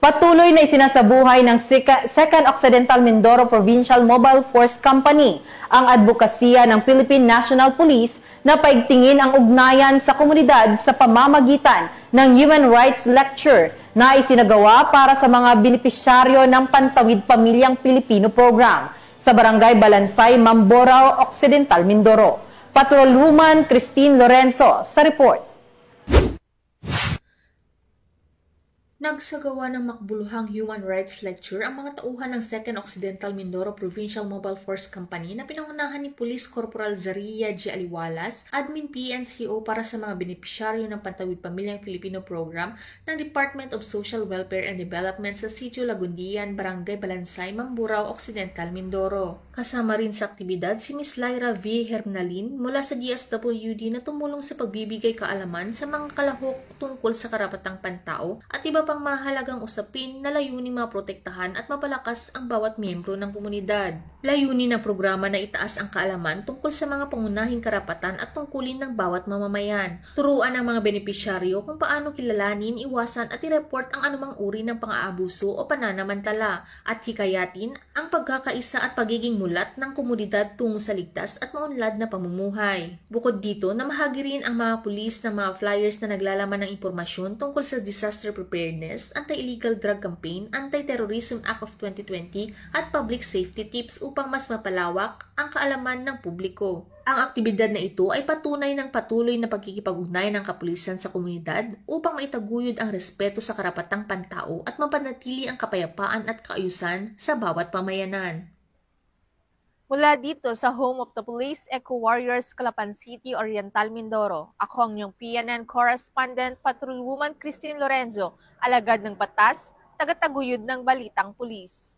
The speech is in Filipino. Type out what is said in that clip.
Patuloy na isinasabuhay ng 2nd Occidental Mindoro Provincial Mobile Force Company ang advokasya ng Philippine National Police na paigtingin ang ugnayan sa komunidad sa pamamagitan ng Human Rights Lecture na isinagawa para sa mga benepisyaryo ng Pantawid Pamilyang Pilipino Program sa Barangay Balansay, Mamburao, Occidental Mindoro. Patrolwoman Christine Lorenzo sa report. Nagsagawa ng makbuluhang Human Rights Lecture ang mga tauhan ng 2nd Occidental Mindoro Provincial Mobile Force Company na pinangunahan ni Police Corporal Zaria G. Aliwalas, Admin PNCO para sa mga benepisyaryo ng Pantawid Pamilyang Pilipino Program ng Department of Social Welfare and Development sa Sitio Lagundian, Barangay Balansay, Mamburao, Occidental Mindoro. Kasama rin sa aktibidad si Ms. Lyra V. Hernalin mula sa DSWD na tumulong sa pagbibigay kaalaman sa mga kalahok tungkol sa karapatang pantao at iba pang mahalagang usapin na layuning maprotektahan at mapalakas ang bawat miyembro ng komunidad. Layunin ng programa na itaas ang kaalaman tungkol sa mga pangunahing karapatan at tungkulin ng bawat mamamayan. Turuan ang mga benepisyaryo kung paano kilalanin, iwasan at i-report ang anumang uri ng pang-aabuso o pananamantala at hikayatin ang pagkakaisa at pagiging mulat ng komunidad tungo sa ligtas at maunlad na pamumuhay. Bukod dito, namahagi rin ang mga pulis ng mga flyers na naglalaman ng impormasyon tungkol sa disaster preparedness, anti-illegal drug campaign, Anti-Terrorism Act of 2020 at public safety tips upang mas mapalawak ang kaalaman ng publiko. Ang aktibidad na ito ay patunay ng patuloy na pagkikipag-ugnayan ng kapulisan sa komunidad upang maitaguyod ang respeto sa karapatang pantao at mapanatili ang kapayapaan at kaayusan sa bawat pamayanan. Mula dito sa Home of the Police Eco Warriors, Calapan City, Oriental Mindoro, ako ang inyong PNN Correspondent, Patrolwoman Christine Lorenzo, alagad ng batas, tagataguyod ng balitang pulis.